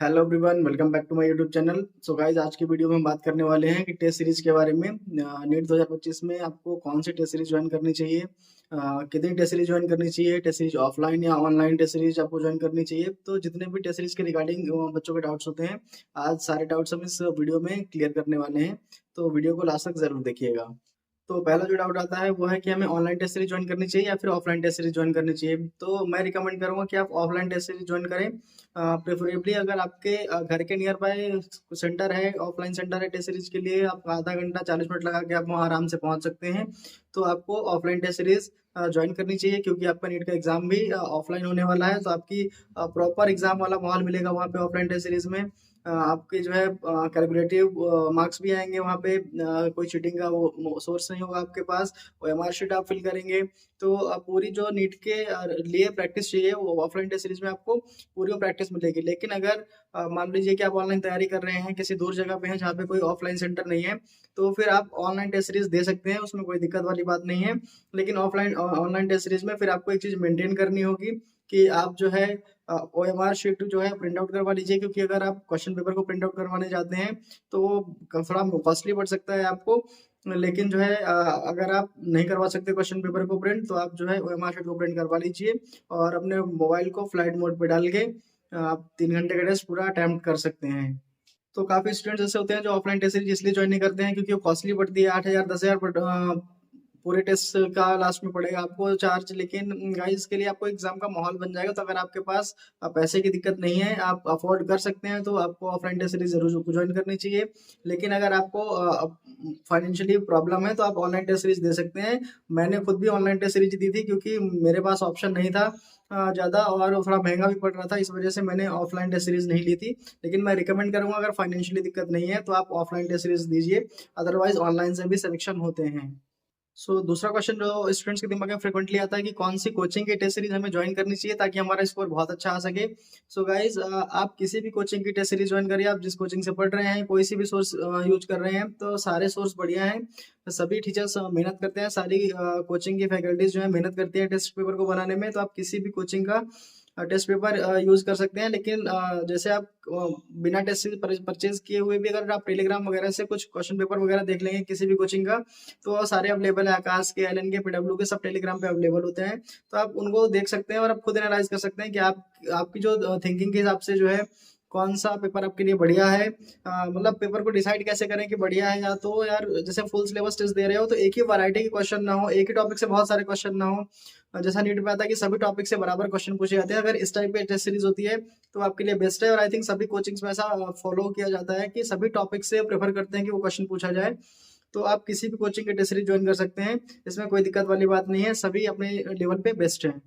Hello everyone, welcome back to my YouTube channel. So guys, आज की video में हम बात करने वाले हैं कि टेस्ट सीरीज के बारे में। नीट 2025 में आपको कौन सी टेस्ट सीरीज ज्वाइन करनी चाहिए, कितनी टेस्ट सीरीज ज्वाइन करनी चाहिए, टेस्ट सीरीज ऑफलाइन या ऑनलाइन टेस्ट सीरीज आपको ज्वाइन करनी चाहिए। तो जितने भी टेस्ट सीरीज के रिगार्डिंग बच्चों के डाउट्स होते हैं, आज सारे डाउट्स हम इस वीडियो में क्लियर करने वाले हैं। तो वीडियो को लास्ट तक जरूर देखिएगा। तो पहला जो डाउट आता है वो है कि हमें ऑनलाइन टेस्ट सीरीज ज्वाइन करनी चाहिए या फिर ऑफलाइन टेस्ट सीरीज ज्वाइन करनी चाहिए। तो मैं रिकमेंड करूंगा कि आप ऑफलाइन टेस्ट सीरीज ज्वाइन करें। प्रेफरेबली अगर आपके घर के नियर बाय सेंटर है, ऑफलाइन सेंटर है टेस्ट सीरीज के लिए, आप आधा घंटा 40 मिनट लगा के आप वहाँ आराम से पहुंच सकते हैं। तो आपको ऑफलाइन टेस्ट सीरीज ज्वाइन करनी चाहिए, क्योंकि आपका नीट का एग्जाम भी ऑफलाइन होने वाला है। तो आपकी प्रॉपर एग्जाम वाला माहौल मिलेगा वहाँ पे ऑफलाइन टेस्ट सीरीज में। आपके जो है कैलकुलेटिव मार्क्स भी आएंगे वहाँ पे। कोई चीटिंग का वो सोर्स नहीं होगा आपके पास। वो एमआर शीट आप फिल करेंगे। तो पूरी जो नीट के लिए प्रैक्टिस चाहिए वो ऑफलाइन टेस्ट सीरीज में आपको पूरी वो प्रैक्टिस मिलेगी। लेकिन अगर मान लीजिए कि आप ऑनलाइन तैयारी कर रहे हैं, किसी दूर जगह पे हैं जहाँ पे कोई ऑफलाइन सेंटर नहीं है, तो फिर आप ऑनलाइन टेस्ट सीरीज दे सकते हैं, उसमें कोई दिक्कत वाली बात नहीं है। लेकिन ऑफलाइन ऑनलाइन टेस्ट सीरीज में फिर आपको एक चीज़ मेंटेन करनी होगी कि आप जो है ओएमआर शीट जो है प्रिंट आउट करवा लीजिए, क्योंकि अगर आप क्वेश्चन पेपर को प्रिंट आउट करवाने जाते हैं तो वो थोड़ा कॉस्टली पड़ सकता है आपको। लेकिन जो है अगर आप नहीं करवा सकते क्वेश्चन पेपर को प्रिंट, तो आप जो है ओएमआर शीट को प्रिंट करवा लीजिए और अपने मोबाइल को फ्लाइट मोड पे डाल के आप 3 घंटे का टेस्ट पूरा अटेम्प्ट कर सकते हैं। तो काफी स्टूडेंट्स ऐसे होते हैं जो ऑफलाइन टेस्ट सीरीज इसलिए ज्वाइन नहीं करते हैं क्योंकि वो कॉस्टली पड़ती है, 8,000 10,000 पूरे टेस्ट का लास्ट में पड़ेगा आपको चार्ज। लेकिन गाइस, के लिए आपको एग्जाम का माहौल बन जाएगा। तो अगर आपके पास पैसे की दिक्कत नहीं है, आप अफोर्ड कर सकते हैं, तो आपको ऑफलाइन टेस्ट सीरीज जरूर ज्वाइन करनी चाहिए। लेकिन अगर आपको फाइनेंशियली प्रॉब्लम है तो आप ऑनलाइन टेस्ट सीरीज दे सकते हैं। मैंने खुद भी ऑनलाइन टेस्ट सीरीज दी थी, क्योंकि मेरे पास ऑप्शन नहीं था ज़्यादा, और वो थोड़ा महंगा भी पड़ रहा था, इस वजह से मैंने ऑफलाइन टेस्ट सीरीज नहीं ली थी। लेकिन मैं रिकमेंड करूंगा, अगर फाइनेंशियली दिक्कत नहीं है तो आप ऑफलाइन टेस्ट सीरीज दीजिए, अदरवाइज ऑनलाइन से भी सिलेक्शन होते हैं। दूसरा क्वेश्चन जो स्टूडेंट्स के दिमाग में फ्रिक्वेंटली आता है कि कौन सी कोचिंग की टेस्ट सीरीज हमें ज्वाइन करनी चाहिए ताकि हमारा स्कोर बहुत अच्छा आ सके। गाइज, आप किसी भी कोचिंग की टेस्ट सीरीज ज्वाइन करिए। आप जिस कोचिंग से पढ़ रहे हैं, कोई सी भी सोर्स यूज कर रहे हैं, तो सारे सोर्स बढ़िया हैं। सभी टीचर्स मेहनत करते हैं, सारी कोचिंग की फैकल्टीज जो है मेहनत करती है टेस्ट पेपर को बनाने में। तो आप किसी भी कोचिंग का टेस्ट पेपर यूज कर सकते हैं। लेकिन जैसे आप बिना टेस्ट सीरीज परचेज किए हुए भी अगर आप टेलीग्राम वगैरह से कुछ क्वेश्चन पेपर वगैरह देख लेंगे किसी भी कोचिंग का, तो सारे अवेलेबल है। आकाश के, एलन के, पीडब्ल्यू के सब टेलीग्राम पे अवेलेबल होते हैं। तो आप उनको देख सकते हैं और आप खुद एनालाइज कर सकते हैं कि आप आपकी जो थिंकिंग के हिसाब से जो है कौन सा पेपर आपके लिए बढ़िया है। मतलब पेपर को डिसाइड कैसे करें कि बढ़िया है। या तो यार, जैसे फुल सिलेबस टेस्ट दे रहे हो तो एक ही वैरायटी के क्वेश्चन ना हो, एक ही टॉपिक से बहुत सारे क्वेश्चन ना हो। जैसा नीट में आता है कि सभी टॉपिक से बराबर क्वेश्चन पूछे जाते हैं, अगर इस टाइप की टेस्ट सीरीज होती है तो आपके लिए बेस्ट है। और आई थिंक सभी कोचिंग्स में ऐसा फॉलो किया जाता है कि सभी टॉपिक से प्रेफर करते हैं कि वो क्वेश्चन पूछा जाए। तो आप किसी भी कोचिंग की टेस्ट सीरीज ज्वाइन कर सकते हैं, इसमें कोई दिक्कत वाली बात नहीं है, सभी अपने लेवल पे बेस्ट हैं।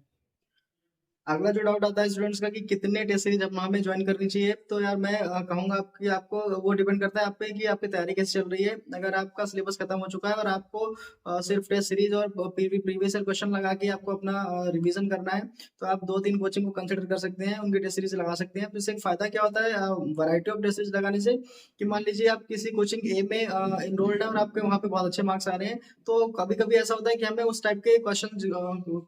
अगला जो डाउट आता है स्टूडेंट्स का कि कितने टेस्ट सीरीज अपना हमें ज्वाइन करनी चाहिए। तो यार मैं कहूंगा आपकी आपको वो डिपेंड करता है आप पे कि आपकी तैयारी कैसे चल रही है। अगर आपका सिलेबस खत्म हो चुका है और आपको सिर्फ टेस्ट सीरीज और प्रीवियस ईयर क्वेश्चन लगा के आपको अपना रिवीजन करना है, तो आप 2-3 कोचिंग को कंसिडर कर सकते हैं, उनकी टेस्ट सीरीज लगा सकते हैं। तो इससे एक फायदा क्या होता है वैरायटी ऑफ टेस्ट सीरीज लगाने से, कि मान लीजिए आप किसी कोचिंग ए में इनरोल्ड है और आपके वहाँ पे बहुत अच्छे मार्क्स आ रहे हैं, तो कभी कभी ऐसा होता है कि हमें उस टाइप के क्वेश्चन,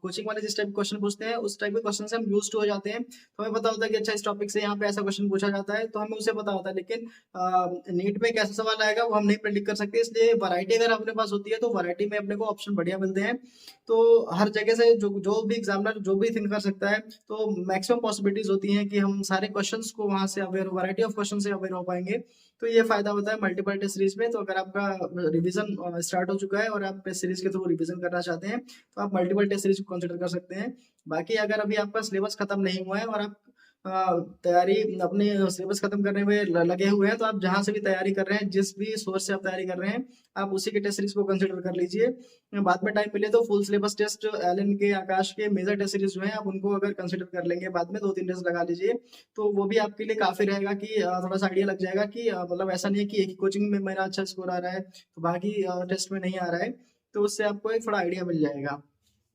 कोचिंग वाले जिस टाइप के क्वेश्चन पूछते हैं उस टाइप के क्वेश्चन से हम यूज हो जाते हैं। तो हमें पता होता है कि अच्छा, इस टॉपिक से यहाँ पे ऐसा क्वेश्चन पूछा जाता है, तो हमें उसे पता होता है। लेकिन नीट में कैसा सवाल आएगा वो हम नहीं प्रेडिक्ट कर सकते, इसलिए वैरायटी अगर अपने पास होती है तो वैरायटी में अपने को ऑप्शन बढ़िया मिलते हैं। तो हर जगह से जो जो भी एग्जामिनर जो भी थिंक कर सकता है, तो मैक्सिमम पॉसिबिलिटीज होती हैं कि हम सारे क्वेश्चंस को वहां से अवेयर, वैरायटी ऑफ क्वेश्चन से अवेयर हो पाएंगे। तो ये फायदा होता है मल्टीपल टेस्ट सीरीज में। तो अगर आपका रिवीजन स्टार्ट हो चुका है और आप टेस्ट सीरीज के थ्रू रिवीजन करना चाहते हैं, तो आप मल्टीपल टेस्ट सीरीज को कंसिडर कर सकते हैं। बाकी अगर अभी आपका सिलेबस खत्म नहीं हुआ है और आप तैयारी अपने सिलेबस खत्म करने में लगे हुए हैं, तो आप जहां से भी तैयारी कर रहे हैं, जिस भी सोर्स से आप तैयारी कर रहे हैं, आप उसी के टेस्ट सीरीज को कंसिडर कर लीजिए। बाद में टाइम मिले तो फुल सिलेबस टेस्ट, एलन के, आकाश के मेजर टेस्ट सीरीज जो है, आप उनको अगर कंसिडर कर लेंगे बाद में 2-3 टेस्ट लगा लीजिए, तो वो भी आपके लिए काफी रहेगा कि थोड़ा सा आइडिया लग जाएगा कि मतलब ऐसा नहीं है कि एक ही कोचिंग में मेरा अच्छा स्कोर आ रहा है तो बाकी टेस्ट में नहीं आ रहा है। तो उससे आपको एक थोड़ा आइडिया मिल जाएगा।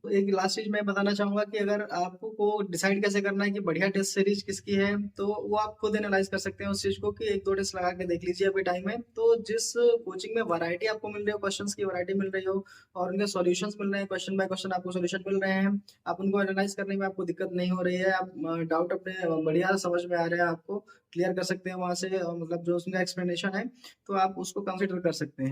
तो एक लास्ट चीज़ मैं बताना चाहूँगा कि अगर आपको को डिसाइड कैसे करना है कि बढ़िया टेस्ट सीरीज किसकी है, तो वो आप खुद एनालाइज़ कर सकते हैं उस चीज़ को कि 1-2 टेस्ट लगा के देख लीजिए अभी टाइम है। तो जिस कोचिंग में वैरायटी आपको मिल रही हो, क्वेश्चंस की वैरायटी मिल रही हो और उनके सॉल्यूशंस मिल रहे हैं, क्वेश्चन बाय क्वेश्चन आपको सॉल्यूशन मिल रहे हैं, आप उनको एनालाइज़ करने में आपको दिक्कत नहीं हो रही है, आप डाउट अपने बढ़िया समझ में आ रहे हैं आपको, क्लियर कर सकते हैं वहाँ से मतलब जो उसका एक्सप्लेनेशन है, तो आप उसको कंसिडर कर सकते हैं।